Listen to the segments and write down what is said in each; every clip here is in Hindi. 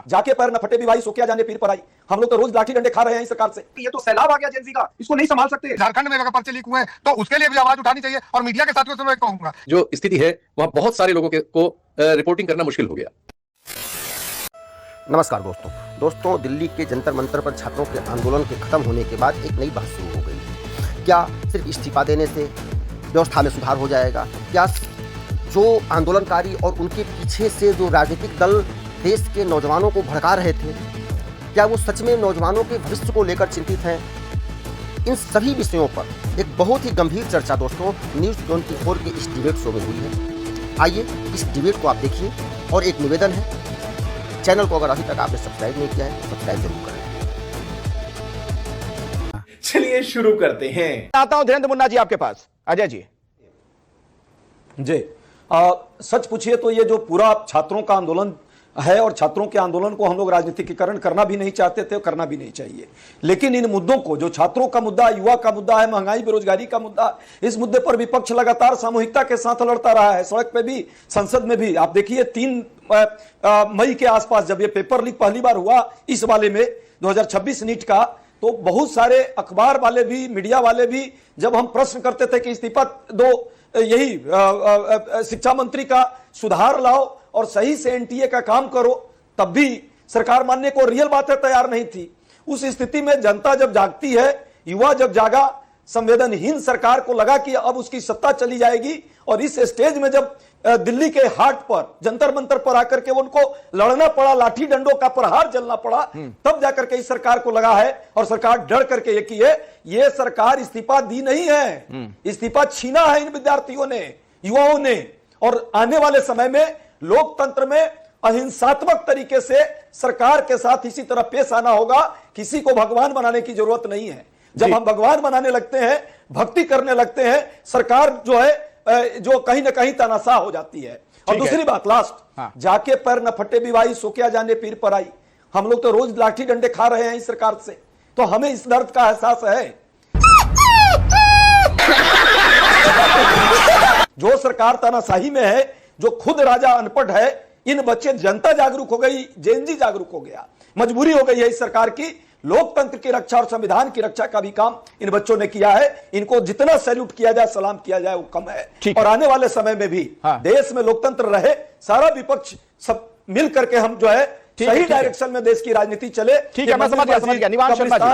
जाके पैर न फटे भी भाई, सो क्या जाने पीर पर आई। हम लोग तो रोज लाठी डंडे खा रहे हैं इस सरकार से। ये तो सैलाब आ गया जेनजी का, इसको नहीं संभाल सकते। झारखंड में अगर पर्चे लीक हुए हैं तो उसके लिए भी आवाज उठानी चाहिए और मीडिया के साथियों से मैं कहूंगा, जो स्थिति है वहां बहुत सारे लोगों को रिपोर्टिंग करना मुश्किल हो गया। नमस्कार दोस्तों, दिल्ली के जंतर मंतर पर छात्रों के आंदोलन के खत्म होने के बाद एक नई बात शुरू हो गई। क्या सिर्फ इस्तीफा देने से व्यवस्था में सुधार हो जाएगा? क्या जो आंदोलनकारी और उनके पीछे से जो राजनीतिक दल देश के नौजवानों को भड़का रहे थे, क्या वो सच में नौजवानों के भविष्य को लेकर चिंतित हैं? इन सभी विषयों पर एक बहुत ही गंभीर चर्चा दोस्तों न्यूज़ 24 के इस डिबेट शो में हुई है। आइए इस डिबेट को आप देखिए। और एक निवेदन है, चैनल को अगर अभी तक आपने सब्सक्राइब नहीं किया है, सब्सक्राइब जरूर करें। चलिए शुरू करते हैं। आता हूं धीरेन्द्र मुन्ना जी आपके पास। अजय जी सच पूछिए तो ये जो पूरा छात्रों का आंदोलन है, और छात्रों के आंदोलन को हम लोग राजनीतिकीकरण करना भी नहीं चाहते थे, करना भी नहीं चाहिए। लेकिन इन मुद्दों को, जो छात्रों का मुद्दा, युवा का मुद्दा है, महंगाई बेरोजगारी का मुद्दा, इस मुद्दे पर विपक्ष लगातार सामूहिकता के साथ लड़ता रहा है, सड़क पे भी, संसद में भी। आप देखिए 3 मई के आसपास जब ये पेपर लीक पहली बार हुआ इस वाले में 2026 नीट का, तो बहुत सारे अखबार वाले भी, मीडिया वाले भी, जब हम प्रश्न करते थे कि इस्तीफा दो, यही शिक्षा मंत्री का सुधार लाओ और सही से एनटीए का काम करो, तब भी सरकार मानने को रियल बातें तैयार नहीं थी। उस स्थिति में जनता जब जागती है, युवा जब जागा, संवेदनहीन सरकार को लगा कि अब उसकी सत्ता चली जाएगी, और इस स्टेज में जब दिल्ली के हाट पर, जंतर मंतर पर आकर के उनको लड़ना पड़ा, लाठी डंडों का प्रहार झेलना पड़ा, तब जाकर के इस सरकार को लगा है, और सरकार डर करके ये की है, ये सरकार इस्तीफा दी नहीं है, इस्तीफा छीना है इन विद्यार्थियों ने, युवाओं ने। और आने वाले समय में लोकतंत्र में अहिंसात्मक तरीके से सरकार के साथ इसी तरह पेश आना होगा। किसी को भगवान बनाने की जरूरत नहीं है। जब हम भगवान बनाने लगते हैं, भक्ति करने लगते हैं, सरकार जो है जो कहीं ना कहीं तनाशा हो जाती है। और दूसरी बात, लास्ट, जाके पैर न फटे भी भाई, सो क्या जाने पीर पर आई। हम लोग तो रोज लाठी डंडे खा रहे हैं इस सरकार से, तो हमें इस दर्द का एहसास है। जो सरकार तानाशाही में है, जो खुद राजा अनपढ़ है, इन बच्चे, जनता जागरूक हो गई, जेनजी जागरूक हो गया, मजबूरी हो गई है इस सरकार की। लोकतंत्र की रक्षा और संविधान की रक्षा का भी काम इन बच्चों ने किया है। इनको जितना सैल्यूट किया जाए, सलाम किया जाए, वो कम है। और आने वाले समय में भी देश में लोकतंत्र रहे, सारा विपक्ष सब मिल करके हम जो है सही डायरेक्शन में देश की राजनीति चले। ठीक है, मैं समझ गया। निवान शर्मा जी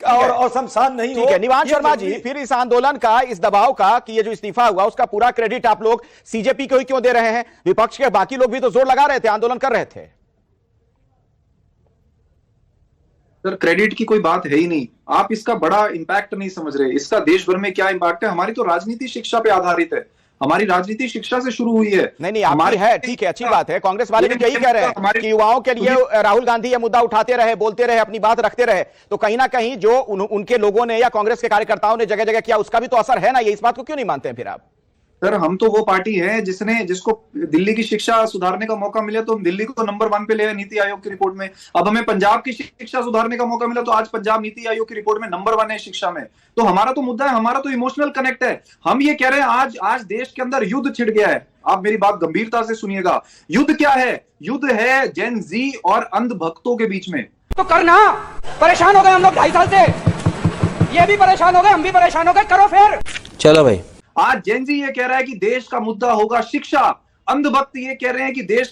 और शमशान नहीं हो। ठीक है, निवान शर्मा जी, फिर इस आंदोलन का, इस दबाव का, कि ये जो इस्तीफा हुआ उसका पूरा क्रेडिट आप लोग सीजेपी को ही क्यों दे रहे हैं? विपक्ष के बाकी लोग भी तो जोर लगा रहे थे, आंदोलन कर रहे थे। सर, क्रेडिट की कोई बात है ही नहीं। आप इसका बड़ा इंपैक्ट नहीं समझ रहे। इसका देश भर में क्या इंपैक्ट है। हमारी तो राजनीति शिक्षा पे आधारित है। हमारी राजनीति शिक्षा से शुरू हुई है। नहीं, हमारी है, ठीक है, अच्छी बात है। कांग्रेस वाले भी यही कह रहे हैं कि युवाओं के लिए राहुल गांधी ये मुद्दा उठाते रहे, बोलते रहे, अपनी बात रखते रहे, तो कहीं ना कहीं जो उनके लोगों ने या कांग्रेस के कार्यकर्ताओं ने जगह जगह किया, उसका भी तो असर है ना। ये इस बात को क्यों नहीं मानते हैं फिर आप? सर, हम तो वो पार्टी है जिसको दिल्ली की शिक्षा सुधारने का मौका मिला तो हम दिल्ली को नंबर 1 पे ले आए नीति आयोग की रिपोर्ट में। अब हमें पंजाब की शिक्षा सुधारने का मौका मिला तो आज पंजाब नीति आयोग की रिपोर्ट में नंबर 1 है शिक्षा में। तो हमारा तो मुद्दा है, हमारा तो इमोशनल कनेक्ट है। हम ये कह रहे हैं आज देश के अंदर युद्ध छिड़ गया है। आप मेरी बात गंभीरता से सुनिएगा। युद्ध क्या है? युद्ध है जेन जी और अंधभक्तों के बीच में। तो करना, परेशान हो गए हम लोग 2.5 साल से, ये भी परेशान हो गए, हम भी परेशान हो गए, करो फिर। चलो भाई, आज जेनजी ये कह रहा है कि देश का मुद्दा होगा शिक्षा, अंधभक्त ये कह रहे हैं कि देश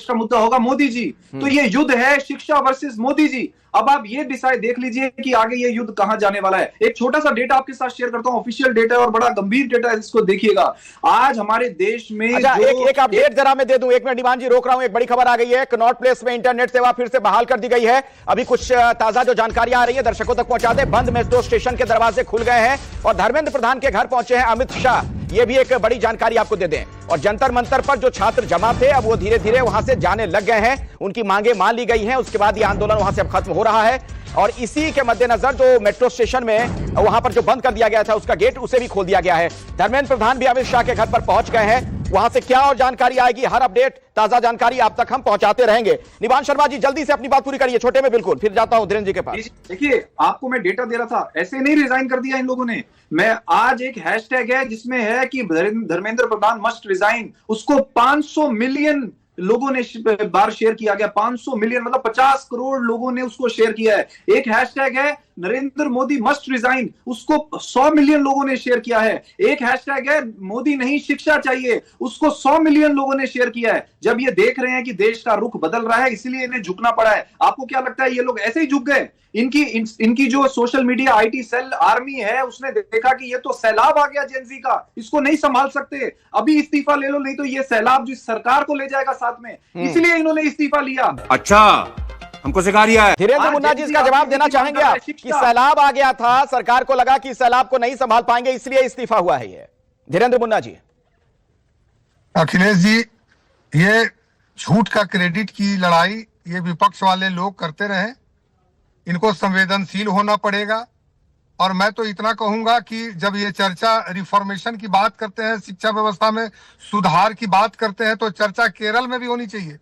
का मुद्दा होगा मोदी जी। तो ये युद्ध है शिक्षा वर्सेस मोदी जी। अब आप ये डिसाइड देख लीजिए कि आगे ये युद्ध कहां जाने वाला है। एक छोटा सा डेटा आपके साथ शेयर करता हूं, ऑफिशियल डेटा और बड़ा गंभीर डेटा है, इसको देखिएगा। आज हमारे देश में एक अपडेट जरा मैं दे दूं। 1 मिनट निवान जी, रोक रहा हूं। एक बड़ी खबर आ गई है, कनॉट प्लेस में इंटरनेट सेवा फिर से बहाल कर दी गई है। अभी कुछ ताजा जो जानकारियां आ रही है दर्शकों तक पहुंचा दे। बंद मेट्रो स्टेशन के दरवाजे खुल गए हैं और धर्मेंद्र प्रधान के घर पहुंचे हैं अमित शाह। ये भी एक बड़ी जानकारी आपको दे दें। और जंतर मंतर पर जो छात्र जमा थे, अब वो धीरे धीरे वहां से जाने लग गए हैं। उनकी मांगे मान ली गई हैं। उसके बाद ये आंदोलन वहां से अब खत्म हो रहा है। और इसी के मद्देनजर जो मेट्रो स्टेशन में वहां पर जो बंद कर दिया गया था उसका गेट, उसे भी खोल दिया गया है। धर्मेंद्र प्रधान भी अमित शाह के घर पर पहुंच गए हैं। वहां से क्या और जानकारी आएगी, हर अपडेट, ताजा जानकारी आप तक हम पहुंचाते रहेंगे। निवान शर्मा जी, जल्दी से अपनी बात पूरी करिए, छोटे में बिल्कुल, फिर जाता हूं धीरेन्द्र जी के पास। देखिए, आपको मैं डेटा दे रहा था, ऐसे नहीं रिजाइन कर दिया इन लोगों ने। मैं आज एक हैशटैग है जिसमें है कि धर्मेंद्र प्रधान मस्ट रिजाइन, उसको 500 मिलियन लोगों ने बार शेयर किया गया, 500 मिलियन मतलब 50 करोड़ लोगों ने उसको शेयर किया है। एक हैशटैग है नरेंद्र मोदी मस्ट रिजाइन, उसको 100 मिलियन लोगों ने शेयर किया है। एक हैशटैग है मोदी नहीं शिक्षा चाहिए, उसको 100 मिलियन लोगों ने शेयर किया है। जब ये देख रहे हैं कि देश का रुख बदल रहा है, इसलिए इन्हें झुकना पड़ा है। आपको क्या लगता है ये लोग ऐसे ही झुक गए? इनकी जो social media IT cell army है, उसने देखा कि ये तो सैलाब आ गया जेनजी का, इसको नहीं संभाल सकते, अभी इस्तीफा ले लो, नहीं तो ये सैलाब जिस सरकार को ले जाएगा साथ में, इसलिए इन्होंने इस्तीफा लिया। अच्छा, हमको सिखा रिया है। धीरेन्द्र मुन्ना जी, इसका जवाब देना चाहेंगे आप कि सैलाब आ गया था, सरकार को लगा कि सैलाब को नहीं संभाल पाएंगे, इसलिए इस्तीफा हुआ है ये? धीरेन्द्र मुन्ना जी। अखिलेश जी, ये झूठ का क्रेडिट की लड़ाई ये विपक्ष वाले लोग करते रहे, इनको संवेदनशील होना पड़ेगा। और मैं तो इतना कहूंगा कि जब ये चर्चा रिफॉर्मेशन की बात करते हैं, शिक्षा व्यवस्था में सुधार की बात करते हैं, तो चर्चा केरल में भी होनी चाहिए।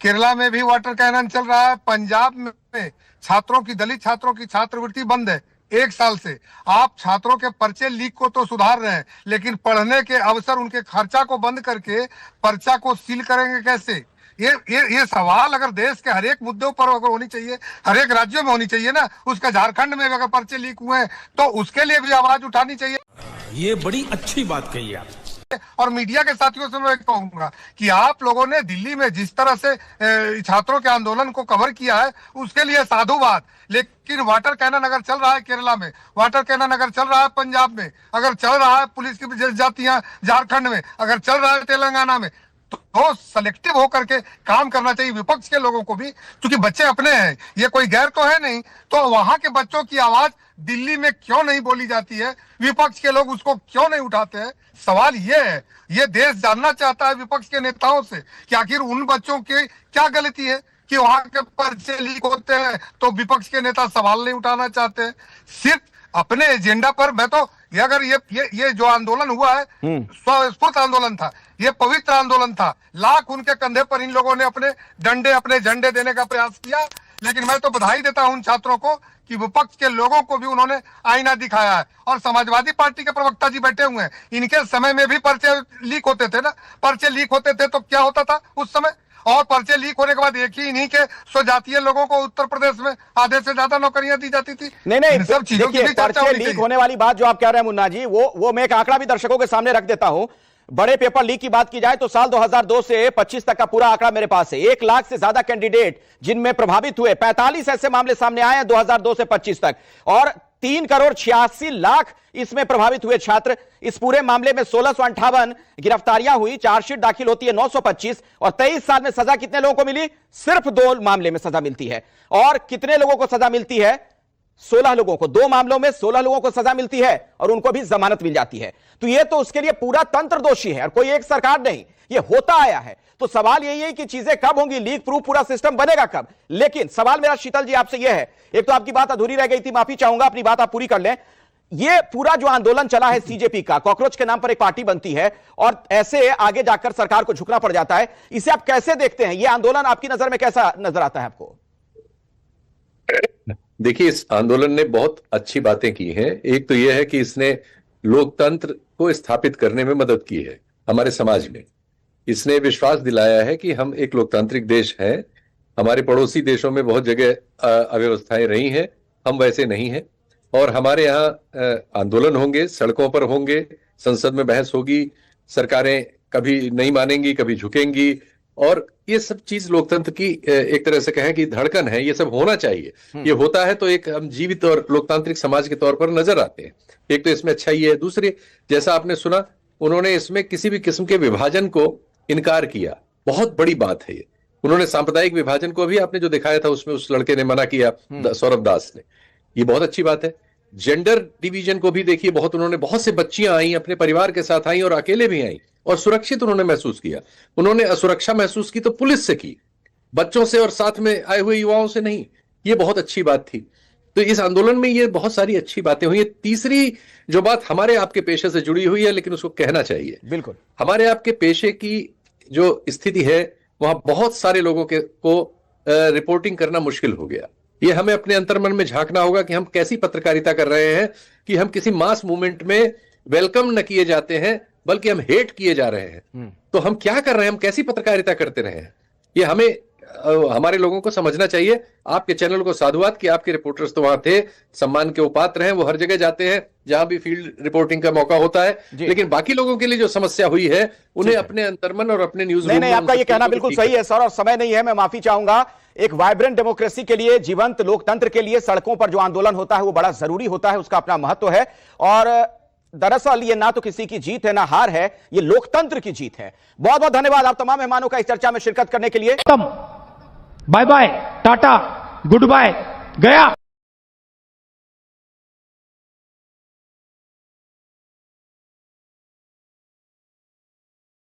केरला में भी वाटर कैनन चल रहा है, पंजाब में छात्रों की, दलित छात्रों की छात्रवृत्ति बंद है 1 साल से। आप छात्रों के पर्चे लीक को तो सुधार रहे हैं, लेकिन पढ़ने के अवसर, उनके खर्चा को बंद करके पर्चा को सील करेंगे कैसे? ये सवाल अगर देश के हर एक मुद्दों पर अगर होनी चाहिए, हर एक राज्यों में होनी चाहिए ना, उसका झारखंड में अगर पर्चे लीक हुए हैं तो उसके लिए भी आवाज उठानी चाहिए। ये बड़ी अच्छी बात कही आप। और मीडिया के साथियों से मैं कहूंगा कि आप लोगों ने दिल्ली में जिस तरह से छात्रों के आंदोलन को कवर किया है, उसके लिए साधुवाद। लेकिन वाटर कैनन अगर चल रहा है केरला में, वाटर कैनन अगर चल रहा है पंजाब में, अगर चल रहा है पुलिस की जातियां झारखंड में, अगर चल रहा है तेलंगाना में, तो सेलेक्टिव होकर के काम करना चाहिए विपक्ष के लोगों को भी, क्योंकि बच्चे अपने हैं, ये कोई गैर तो है नहीं। तो वहां के बच्चों की आवाज दिल्ली में क्यों नहीं बोली जाती है? विपक्ष के लोग उसको क्यों नहीं उठाते हैं? सवाल ये है, ये देश जानना चाहता है विपक्ष के नेताओं से कि आखिर उन बच्चों की क्या गलती है कि वहां के पर्चे लीक होते हैं तो विपक्ष के नेता सवाल नहीं उठाना चाहते। सिर्फ अपने एजेंडा पर, मैं तो अगर ये जो आंदोलन हुआ है स्वस्फूर्त आंदोलन था, ये पवित्र आंदोलन था, लाख उनके कंधे पर इन लोगों ने अपने झंडे देने का प्रयास किया। लेकिन मैं तो बधाई देता हूं उन छात्रों को कि विपक्ष के लोगों को भी उन्होंने आईना दिखाया है। और समाजवादी पार्टी के प्रवक्ता जी बैठे हुए हैं, इनके समय में भी पर्चे लीक होते थे ना, पर्चे लीक होते थे तो क्या होता था उस समय? और पर्चे लीक होने के बाद एक ही इन्हीं के स्वजातीय लोगों को उत्तर प्रदेश में आधे से ज्यादा नौकरियां दी जाती थी। नहीं, सब चीजों की भी चर्चा पर्चे लीक होने वाली बात जो आप कह रहे हैं मुन्ना जी, वो मैं एक आंकड़ा भी दर्शकों के सामने रख देता हूं। बड़े पेपर लीक की बात की जाए तो साल 2002 से 25 तक का पूरा आंकड़ा मेरे पास है। 1 लाख से ज्यादा कैंडिडेट जिनमें प्रभावित हुए, 45 ऐसे मामले सामने आए हैं 2002 से 25 तक, और 3 करोड़ 86 लाख इसमें प्रभावित हुए छात्र। इस पूरे मामले में 1658 गिरफ्तारियां हुई, चार्जशीट दाखिल होती है 925, और 23 साल में सजा कितने लोगों को मिली? सिर्फ 2 मामले में सजा मिलती है। और कितने लोगों को सजा मिलती है? 16 लोगों को। 2 मामलों में 16 लोगों को सजा मिलती है और उनको भी जमानत मिल जाती है। तो ये तो उसके लिए पूरा तंत्र दोषी है और कोई एक सरकार नहीं, ये होता आया है। तो सवाल यही है कि चीजें कब होंगी, लीक प्रूफ पूरा सिस्टम बनेगा कब? लेकिन सवाल मेरा शीतल जी आपसे यह है, एक तो आपकी बात अधूरी रह गई थी, माफी चाहूंगा, अपनी बात आप पूरी कर लें। ये पूरा जो आंदोलन चला है सीजेपी का, कॉकरोच के नाम पर एक पार्टी बनती है और ऐसे आगे जाकर सरकार को झुकना पड़ जाता है, इसे आप कैसे देखते हैं? ये आंदोलन आपकी नजर में कैसा नजर आता है आपको? देखिए, इस आंदोलन ने बहुत अच्छी बातें की हैं। एक तो यह है कि इसने लोकतंत्र को स्थापित करने में मदद की है हमारे समाज में। इसने विश्वास दिलाया है कि हम एक लोकतांत्रिक देश हैं। हमारे पड़ोसी देशों में बहुत जगह अव्यवस्थाएं रही हैं, हम वैसे नहीं हैं। और हमारे यहाँ आंदोलन होंगे, सड़कों पर होंगे, संसद में बहस होगी, सरकारें कभी नहीं मानेंगी, कभी झुकेंगी, और ये सब चीज लोकतंत्र की एक तरह से कहें कि धड़कन है। ये सब होना चाहिए। ये होता है तो एक हम जीवित और लोकतांत्रिक समाज के तौर पर नजर आते हैं। एक तो इसमें अच्छा ही है। दूसरे, जैसा आपने सुना, उन्होंने इसमें किसी भी किस्म के विभाजन को इनकार किया, बहुत बड़ी बात है ये। उन्होंने सांप्रदायिक विभाजन को भी, आपने जो दिखाया था उसमें उस लड़के ने मना किया, सौरभ दास ने, ये बहुत अच्छी बात है। जेंडर डिवीजन को भी देखिए, बहुत से बच्चियां आई, अपने परिवार के साथ आई और अकेले भी आई और सुरक्षित उन्होंने महसूस किया। उन्होंने असुरक्षा महसूस की तो पुलिस से की, बच्चों से और साथ में आए हुए युवाओं से नहीं। ये बहुत अच्छी बात थी। तो इस आंदोलन में ये बहुत सारी अच्छी बातें हुई। तीसरी जो बात हमारे आपके पेशे से जुड़ी हुई है, लेकिन उसको कहना चाहिए, बिल्कुल, हमारे आपके पेशे की जो स्थिति है वहां बहुत सारे लोगों को रिपोर्टिंग करना मुश्किल हो गया। ये हमें अपने अंतर्मन में झांकना होगा कि हम कैसी पत्रकारिता कर रहे हैं कि हम किसी मास मूवमेंट में वेलकम न किए जाते हैं बल्कि हम हेट किए जा रहे हैं। तो हम क्या कर रहे हैं, हम कैसी पत्रकारिता करते रहे हैं, ये हमें हमारे लोगों को समझना चाहिए। आपके चैनल को साधुवाद कि आपके रिपोर्टर्स तो वहां थे, सम्मान के उपात्र हैं, वो हर जगह जाते हैं जहां भी फील्ड रिपोर्टिंग का मौका होता है। लेकिन बाकी लोगों के लिए जो समस्या हुई है उन्हें अपने अंतर्मन और अपने न्यूज नहीं, आपका ये कहना बिल्कुल सही है सर, और समय नहीं है, मैं माफी चाहूंगा। एक वाइब्रेंट डेमोक्रेसी के लिए, जीवंत लोकतंत्र के लिए सड़कों पर जो आंदोलन होता है वो बड़ा जरूरी होता है, उसका अपना महत्व है। और दरअसल ये ना तो किसी की जीत है ना हार है, ये लोकतंत्र की जीत है। बहुत बहुत धन्यवाद आप तमाम मेहमानों का इस चर्चा में शिरकत करने के लिए। Bye bye, tata, goodbye, गया।